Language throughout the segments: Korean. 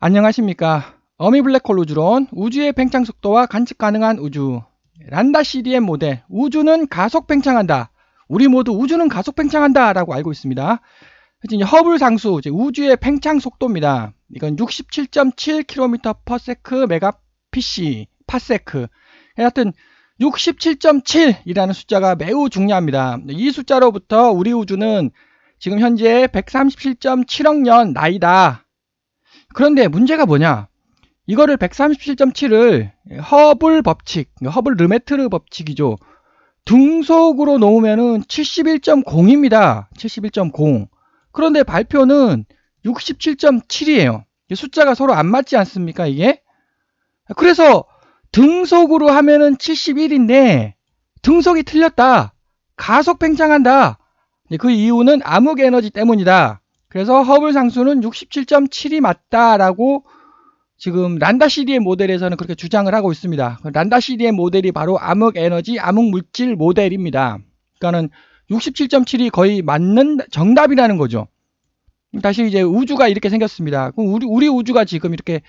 안녕하십니까. 어미 블랙홀 우주론, 우주의 팽창 속도와 관측 가능한 우주. 란다 CDM 모델, 우주는 가속 팽창한다. 우리 모두 우주는 가속 팽창한다 라고 알고 있습니다. 이제 허블 상수, 이제 우주의 팽창 속도입니다. 이건 67.7km/s 메가PC, 파세크. 하여튼 67.7이라는 숫자가 매우 중요합니다. 이 숫자로부터 우리 우주는 지금 현재 137.7억 년 나이다. 그런데 문제가 뭐냐? 이거를 137.7을 허블 법칙, 허블 르메트르 법칙이죠. 등속으로 놓으면은 71.0입니다. 71.0. 그런데 발표는 67.7이에요. 숫자가 서로 안 맞지 않습니까, 이게? 그래서 등속으로 하면은 71인데 등속이 틀렸다. 가속 팽창한다. 그 이유는 암흑 에너지 때문이다. 그래서 허블 상수는 67.7이 맞다라고 지금 란다 CDM 모델에서는 그렇게 주장을 하고 있습니다. 란다 CDM 모델이 바로 암흑 에너지, 암흑 물질 모델입니다. 그러니까는 67.7이 거의 맞는 정답이라는 거죠. 다시 이제 우주가 이렇게 생겼습니다. 그럼 우리 우주가 지금 이렇게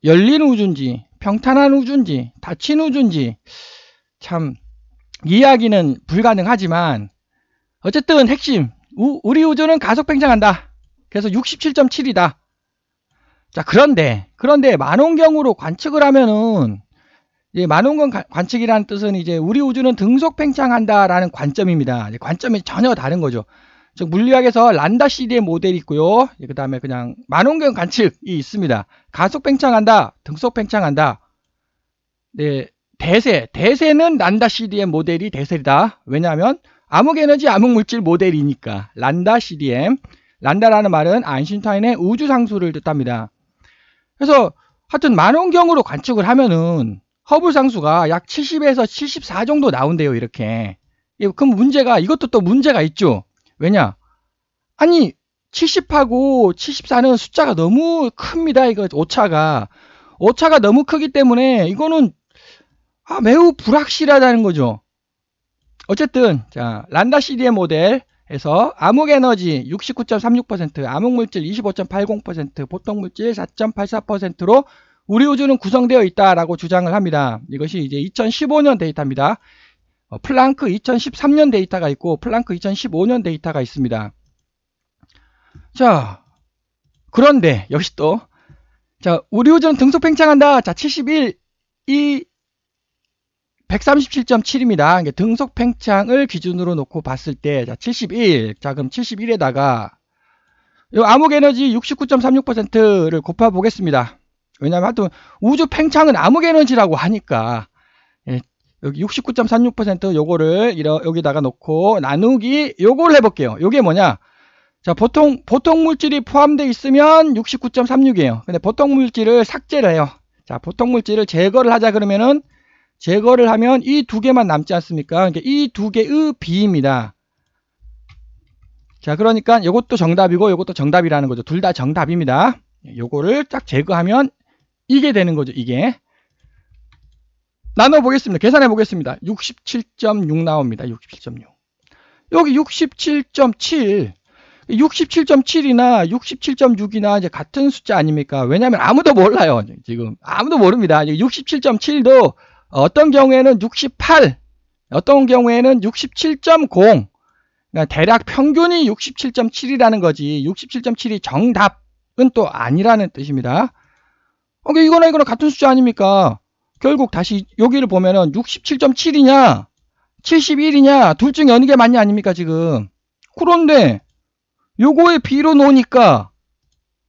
열린 우주인지 평탄한 우주인지 닫힌 우주인지 참 이해하기는 불가능하지만 어쨌든 핵심 우리 우주는 가속 팽창한다. 그래서 67.7이다. 자, 그런데 만원경으로 관측을 하면은 이제 만원경 관측이라는 뜻은 이제 우리 우주는 등속 팽창한다라는 관점입니다. 관점이 전혀 다른 거죠. 즉 물리학에서 란다 CDM 모델이 있고요. 그 다음에 그냥 만원경 관측이 있습니다. 가속 팽창한다, 등속 팽창한다. 네, 대세는 란다 CDM 모델이 대세이다. 왜냐하면 암흑에너지 암흑물질 모델이니까. 란다 CDM. 란다라는 말은 아인슈타인의 우주상수를 뜻합니다. 그래서 하여튼 만원경으로 관측을 하면은 허블 상수가 약 70에서 74 정도 나온대요. 이렇게. 그럼 이것도 또 문제가 있죠. 왜냐? 아니 70하고 74는 숫자가 너무 큽니다. 이거 오차가 너무 크기 때문에 이거는 매우 불확실하다는 거죠. 어쨌든 자 란다 CDM 모델에서 암흑에너지 69.36%, 암흑물질 25.80%, 보통물질 4.84%로 우리 우주는 구성되어 있다라고 주장을 합니다. 이것이 이제 2015년 데이터입니다. 플랑크 2013년 데이터가 있고 플랑크 2015년 데이터가 있습니다. 자, 그런데 여기서 또 자, 우리 우주는 등속 팽창한다. 자, 71 이 137.7입니다. 등속 팽창을 기준으로 놓고 봤을 때, 자, 71. 자, 그럼 71에다가, 암흑 에너지 69.36%를 곱해 보겠습니다. 왜냐면, 하여튼, 우주 팽창은 암흑 에너지라고 하니까, 예, 여기 69.36% 요거를 여기다가 놓고, 나누기, 요걸 해볼게요. 요게 뭐냐? 자, 보통 물질이 포함되어 있으면 69.36이에요. 근데 보통 물질을 삭제를 해요. 자, 보통 물질을 제거를 하자 그러면은, 제거를 하면 이 두 개만 남지 않습니까? 그러니까 이 두 개의 비입니다. 자, 그러니까 이것도 정답이고 이것도 정답이라는 거죠. 둘 다 정답입니다. 요거를 딱 제거하면 이게 되는 거죠. 이게. 나눠 보겠습니다. 계산해 보겠습니다. 67.6 나옵니다. 67.6. 여기 67.7. 67.7이나 67.6이나 이제 같은 숫자 아닙니까? 왜냐하면 아무도 몰라요. 지금 아무도 모릅니다. 67.7도 어떤 경우에는 68, 어떤 경우에는 67.0. 그러니까 대략 평균이 67.7이라는 거지. 67.7이 정답은 또 아니라는 뜻입니다. 이거나 같은 숫자 아닙니까? 결국 다시 여기를 보면은 67.7이냐, 71이냐, 둘 중에 어느 게 맞냐 아닙니까, 지금. 그런데 요거에 비로 놓으니까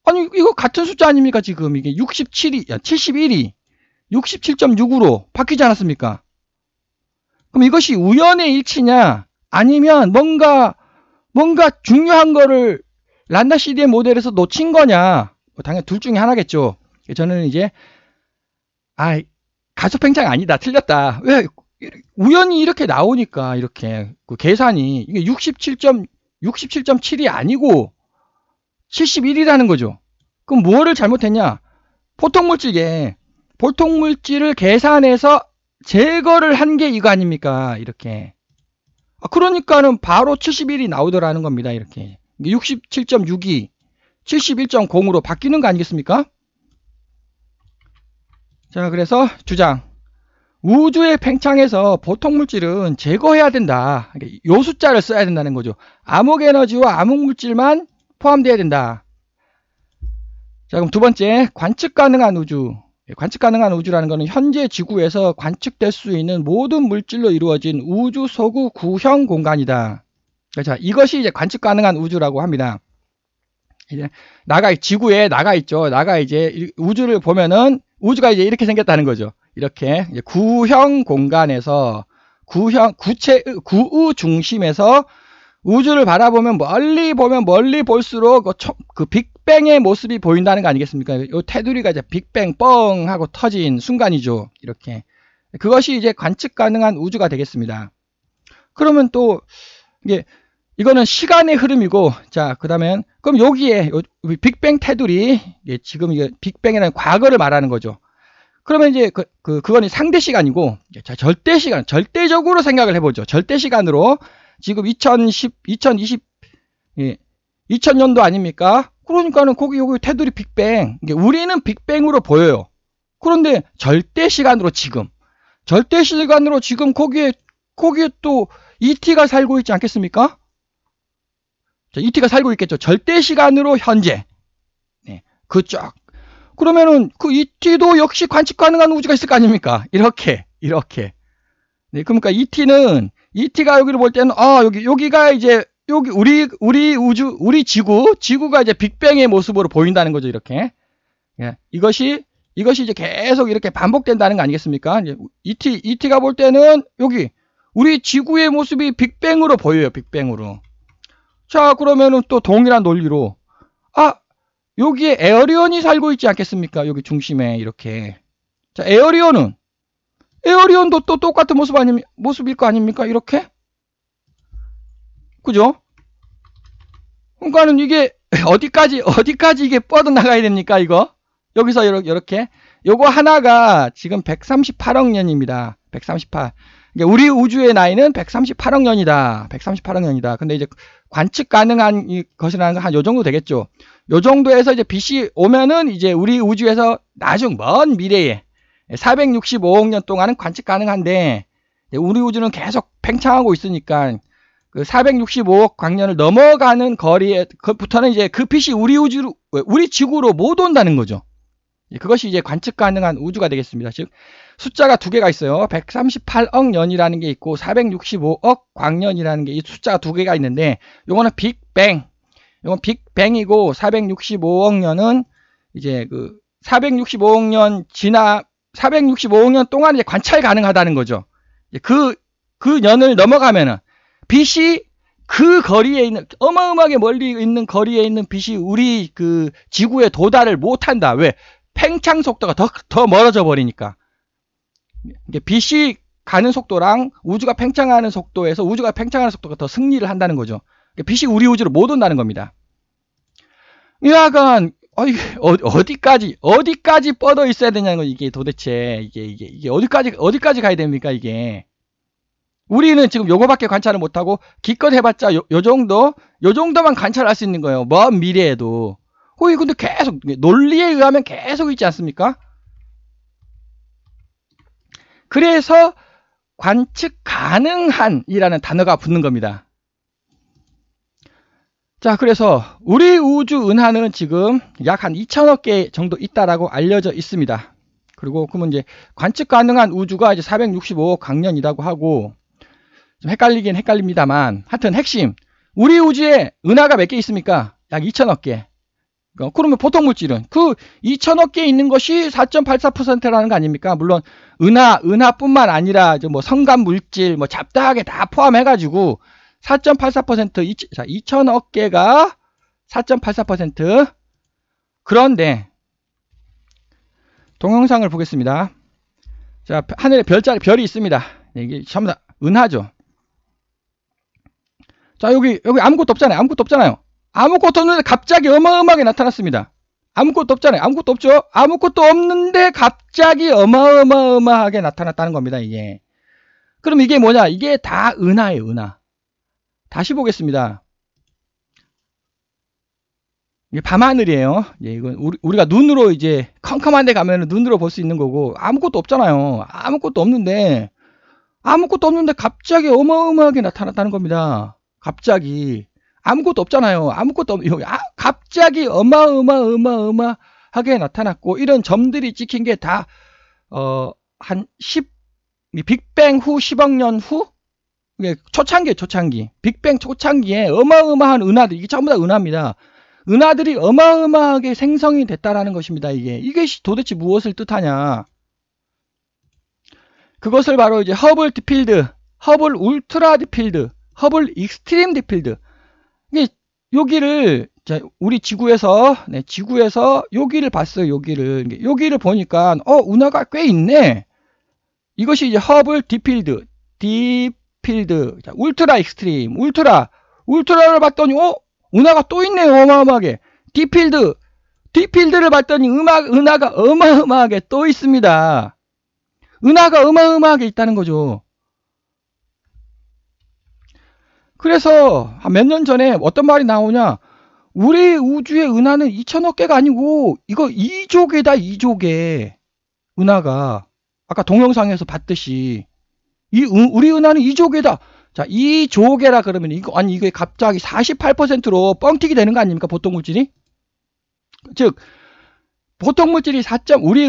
아니 이거 같은 숫자 아닙니까, 지금. 이게 71이 67.6으로 바뀌지 않았습니까? 그럼 이것이 우연의 일치냐 아니면 뭔가 중요한 거를 란다 CDM 모델에서 놓친 거냐? 당연히 둘 중에 하나겠죠. 저는 이제 가속 팽창 아니다, 틀렸다. 왜 우연히 이렇게 나오니까 이렇게 그 계산이 이게 67.7이 아니고 71이라는 거죠. 그럼 뭐를 잘못했냐? 보통 물질을 계산해서 제거를 한 게 이거 아닙니까? 이렇게. 그러니까는 바로 71이 나오더라는 겁니다. 이렇게. 67.6이 71.0으로 바뀌는 거 아니겠습니까? 자, 그래서 주장. 우주의 팽창에서 보통 물질은 제거해야 된다. 요 숫자를 써야 된다는 거죠. 암흑 에너지와 암흑 물질만 포함되어야 된다. 자, 그럼 두 번째, 관측 가능한 우주. 관측 가능한 우주라는 것은 현재 지구에서 관측될 수 있는 모든 물질로 이루어진 우주 소구 구형 공간이다. 자, 이것이 이제 관측 가능한 우주라고 합니다. 이제 지구에 나가 있죠. 이제 우주를 보면은 우주가 이제 이렇게 생겼다는 거죠. 이렇게 구형 공간에서 구의 중심에서 우주를 바라보면 멀리 볼수록 그 빅뱅의 모습이 보인다는 거 아니겠습니까? 이 테두리가 이제 빅뱅 뻥 하고 터진 순간이죠. 이렇게. 그것이 이제 관측 가능한 우주가 되겠습니다. 그러면 또 이거는 시간의 흐름이고, 자, 그다음에 그럼 여기에 빅뱅 테두리, 지금 이게 빅뱅이라는 과거를 말하는 거죠. 그러면 이제 그거는 상대 시간이고, 자, 절대 시간, 절대적으로 생각을 해보죠. 절대 시간으로 지금 2000년도 아닙니까? 그러니까는 거기 여기 테두리 빅뱅, 우리는 빅뱅으로 보여요. 그런데 절대 시간으로 지금 거기에 또 ET가 살고 있지 않겠습니까? 자, ET가 살고 있겠죠. 절대 시간으로 현재. 네, 그쪽. 그러면은 그 ET도 역시 관측 가능한 우주가 있을 거 아닙니까? 이렇게. 네, 그러니까 ET가 여기를 볼 때는 여기가 이제 여기 우리 지구가 이제 빅뱅의 모습으로 보인다는 거죠. 이렇게. 예, 이것이 이제 계속 이렇게 반복된다는 거 아니겠습니까? ET가 볼 때는 여기 우리 지구의 모습이 빅뱅으로 보여요. 빅뱅으로. 자, 그러면은 또 동일한 논리로 여기에 에어리언이 살고 있지 않겠습니까? 여기 중심에 이렇게. 자, 에어리언도 또 똑같은 모습일 거 아닙니까? 이렇게. 그죠? 그러니까는 이게 어디까지 이게 뻗어나가야 됩니까? 이거. 여기서 이렇게. 요거 하나가 지금 138억 년입니다. 138. 그러니까 우리 우주의 나이는 138억 년이다. 138억 년이다. 근데 이제 관측 가능한 것이라는 건 한 요 정도 되겠죠. 요 정도에서 이제 빛이 오면은 이제 우리 우주에서 나중 먼 미래에 465억 년 동안은 관측 가능한데, 우리 우주는 계속 팽창하고 있으니까 그 465억 광년을 넘어가는 거리에부터는 이제 그 빛이 우리 지구로 못 온다는 거죠. 그것이 이제 관측 가능한 우주가 되겠습니다. 즉 숫자가 두 개가 있어요. 138억 년이라는 게 있고 465억 광년이라는 게 이 숫자가 두 개가 있는데, 요거는 빅뱅. 이건 빅뱅이고 465억 년은 이제 465억 년 동안 이제 관찰 가능하다는 거죠. 그 년을 넘어가면은 빛이 그 거리에 있는, 어마어마하게 멀리 있는 거리에 있는 빛이 우리 지구에 도달을 못한다. 왜? 팽창 속도가 더 멀어져 버리니까. 빛이 가는 속도랑 우주가 팽창하는 속도에서 우주가 팽창하는 속도가 더 승리를 한다는 거죠. 빛이 우리 우주로 못 온다는 겁니다. 약간 어디까지 뻗어 있어야 되냐는 거. 이게 도대체 이게 어디까지 가야 됩니까? 이게 우리는 지금 요거밖에 관찰을 못하고 기껏 해봤자 요 정도만 관찰할 수 있는 거예요. 먼 미래에도. 근데 계속 논리에 의하면 계속 있지 않습니까? 그래서 관측 가능한이라는 단어가 붙는 겁니다. 자, 그래서 우리 우주 은하는 지금 약 한 2천억 개 정도 있다라고 알려져 있습니다. 그리고 그러면 이제 관측 가능한 우주가 이제 465억 광년이라고 하고, 좀 헷갈리긴 헷갈립니다만, 하여튼 핵심, 우리 우주에 은하가 몇 개 있습니까? 약 2천억 개. 그러면 보통 물질은 그 2천억 개 있는 것이 4.84%라는 거 아닙니까? 물론 은하뿐만 아니라 뭐 성간 물질 뭐 잡다하게 다 포함해가지고 4.84%, 자, 2천억 개가 4.84%. 그런데 동영상을 보겠습니다. 자, 하늘에 별이 있습니다. 이게 전부 다 은하죠. 자, 여기 아무것도 없잖아요. 아무것도 없는데 갑자기 어마어마하게 나타났습니다. 아무것도 없잖아요. 아무것도 없죠. 아무것도 없는데 갑자기 어마어마하게 나타났다는 겁니다. 이게. 그럼 이게 뭐냐? 이게 다 은하예요. 은하. 다시 보겠습니다. 이게 밤하늘이에요. 예, 이건 우리가 눈으로 이제 컴컴한 데 가면 눈으로 볼 수 있는 거고, 아무것도 없잖아요. 아무것도 없는데 갑자기 어마어마하게 나타났다는 겁니다. 갑자기. 아무것도 없잖아요. 갑자기 어마어마하게 나타났고, 이런 점들이 찍힌 게 다, 한 빅뱅 후 10억 년 후? 초창기. 빅뱅 초창기에 어마어마한 은하들, 이게 전부 다 은하입니다. 은하들이 어마어마하게 생성이 됐다라는 것입니다. 이게 도대체 무엇을 뜻하냐? 그것을 바로 이제 허블 딥필드, 허블 울트라 딥필드, 허블 익스트림 딥필드. 이게 여기를 우리 지구에서 여기를 봤어요. 여기를 보니까 은하가 꽤 있네. 이것이 이제 허블 딥필드, 울트라 익스트림, 울트라를 봤더니 은하가 또 있네요. 어마어마하게. 딥필드를 봤더니 은하가 어마어마하게 또 있습니다. 은하가 어마어마하게 있다는 거죠. 그래서 몇 년 전에 어떤 말이 나오냐? 우리 우주의 은하는 2천억 개가 아니고 이거 2조 개다. 2조 개. 은하가 아까 동영상에서 봤듯이 우리 은하는 2조 개다. 자, 2조 개라 그러면 이게 갑자기 48%로 뻥튀기 되는 거 아닙니까? 보통 물질이? 즉 보통 물질이 우리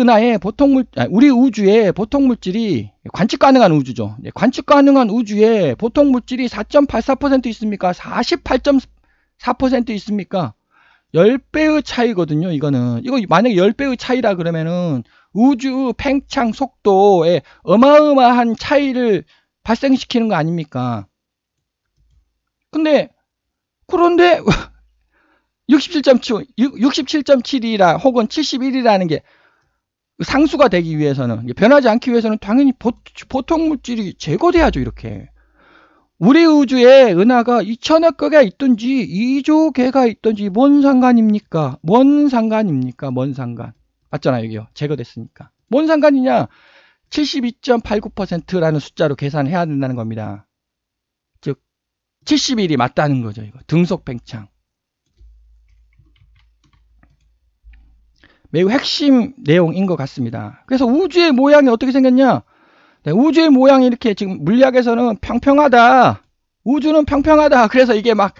우주의 보통 물질이 관측 가능한 우주죠. 관측 가능한 우주에 보통 물질이 4.84% 있습니까? 48.4% 있습니까? 10배의 차이거든요. 이거 만약에 10배의 차이라 그러면은 우주 팽창 속도에 어마어마한 차이를 발생시키는 거 아닙니까? 그런데 67.7이라 혹은 71이라는 게 상수가 되기 위해서는, 변하지 않기 위해서는 당연히 보통 물질이 제거돼야죠. 이렇게 우리 우주에 은하가 2천억 개가 있든지 2조 개가 있든지 뭔 상관입니까? 맞잖아요. 여기요. 제거됐으니까. 뭔 상관이냐? 72.89%라는 숫자로 계산해야 된다는 겁니다. 즉 71이 맞다는 거죠. 이거 등속 팽창. 매우 핵심 내용인 것 같습니다. 그래서 우주의 모양이 어떻게 생겼냐? 네, 우주의 모양이 이렇게 지금 물리학에서는 평평하다. 우주는 평평하다. 그래서 이게 막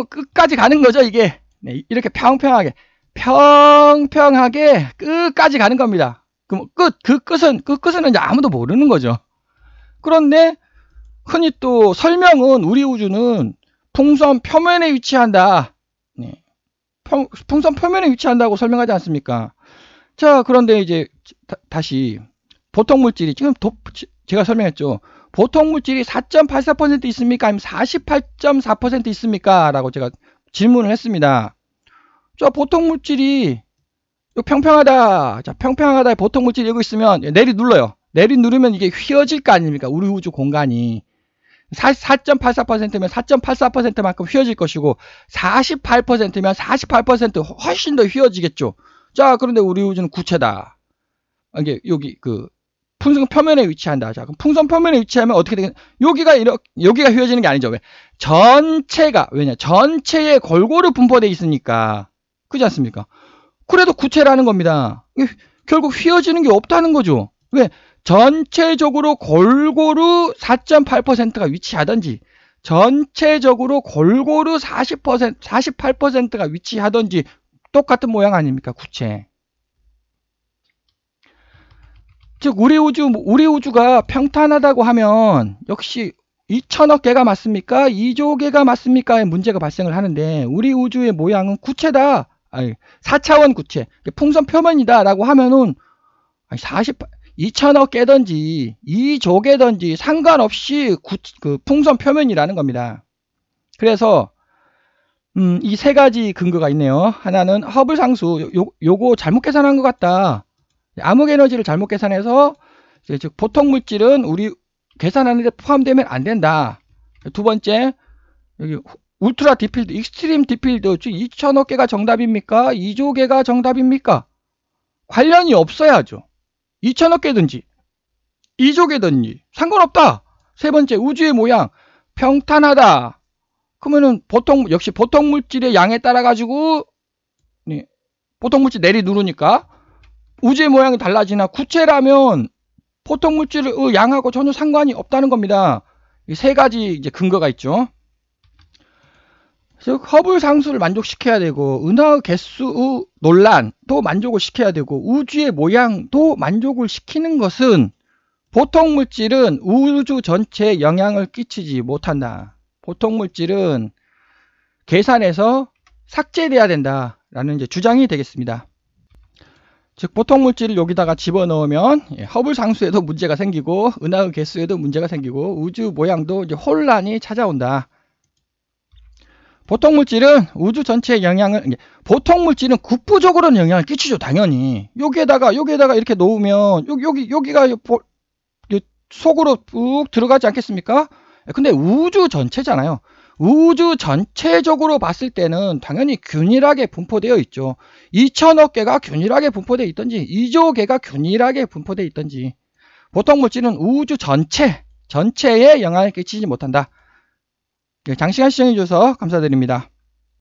끝까지 가는 거죠. 이게 네, 이렇게 평평하게 끝까지 가는 겁니다. 그럼 그 끝은 이제 아무도 모르는 거죠. 그런데 흔히 또 설명은 우리 우주는 풍선 표면에 위치한다. 네. 풍선 표면에 위치한다고 설명하지 않습니까? 자, 그런데 이제 다시 보통 물질이 지금 제가 설명했죠. 보통 물질이 4.84% 있습니까? 아니면 48.4% 있습니까? 라고 제가 질문을 했습니다. 자, 보통 물질이 평평하다. 자, 평평하다의 보통 물질이 여기 있으면 내리 눌러요. 내리 누르면 이게 휘어질 거 아닙니까? 우리 우주 공간이. 4.84%면 4.84%만큼 휘어질 것이고 48%면 48% 훨씬 더 휘어지겠죠. 자, 그런데 우리 우주는 구체다. 이게 여기 풍선 표면에 위치한다. 자, 그럼 풍선 표면에 위치하면 어떻게 되겠냐? 여기가 휘어지는 게 아니죠. 왜? 전체에 골고루 분포되어 있으니까. 그렇지 않습니까? 그래도 구체라는 겁니다. 결국 휘어지는 게 없다는 거죠. 왜? 전체적으로 골고루 4.8%가 위치하든지 전체적으로 골고루 48%가 위치하든지 똑같은 모양 아닙니까? 구체. 즉 우리 우주가 평탄하다고 하면 역시 2천억 개가 맞습니까? 2조 개가 맞습니까?의 문제가 발생을 하는데 우리 우주의 모양은 구체다. 4차원 구체. 풍선 표면이다 라고 하면은 2천억 개든지 2조 개든지 상관없이 풍선 표면이라는 겁니다. 그래서 이 세 가지 근거가 있네요. 하나는 허블 상수, 요거 잘못 계산한 것 같다. 암흑 에너지를 잘못 계산해서 즉 보통 물질은 우리 계산하는 데 포함되면 안 된다. 두 번째, 여기 울트라 딥필드, 익스트림 딥필드, 즉 2천억 개가 정답입니까? 2조 개가 정답입니까? 관련이 없어야죠. 2천억 개든지 2조 개든지 상관없다. 세 번째, 우주의 모양 평탄하다. 그러면은 역시 보통 물질의 양에 따라 가지고 네, 보통 물질 내리 누르니까 우주의 모양이 달라지나 구체라면 보통 물질의 양하고 전혀 상관이 없다는 겁니다. 이 세 가지 이제 근거가 있죠. 즉 허블 상수를 만족시켜야 되고 은하의 개수의 논란도 만족을 시켜야 되고 우주의 모양도 만족을 시키는 것은 보통 물질은 우주 전체에 영향을 끼치지 못한다. 보통 물질은 계산에서 삭제돼야 된다라는 이제 주장이 되겠습니다. 즉 보통 물질을 여기다가 집어넣으면 허블 상수에도 문제가 생기고 은하의 개수에도 문제가 생기고 우주 모양도 이제 혼란이 찾아온다. 보통 물질은 우주 전체에 보통 물질은 국부적으로는 영향을 끼치죠. 당연히 여기에다가 이렇게 놓으면 여기가 속으로 쭉 들어가지 않겠습니까? 근데 우주 전체잖아요. 우주 전체적으로 봤을 때는 당연히 균일하게 분포되어 있죠. 2000억 개가 균일하게 분포되어 있든지 2조 개가 균일하게 분포되어 있든지 보통 물질은 우주 전체에 영향을 끼치지 못한다. 장시간 시청해 주셔서 감사드립니다.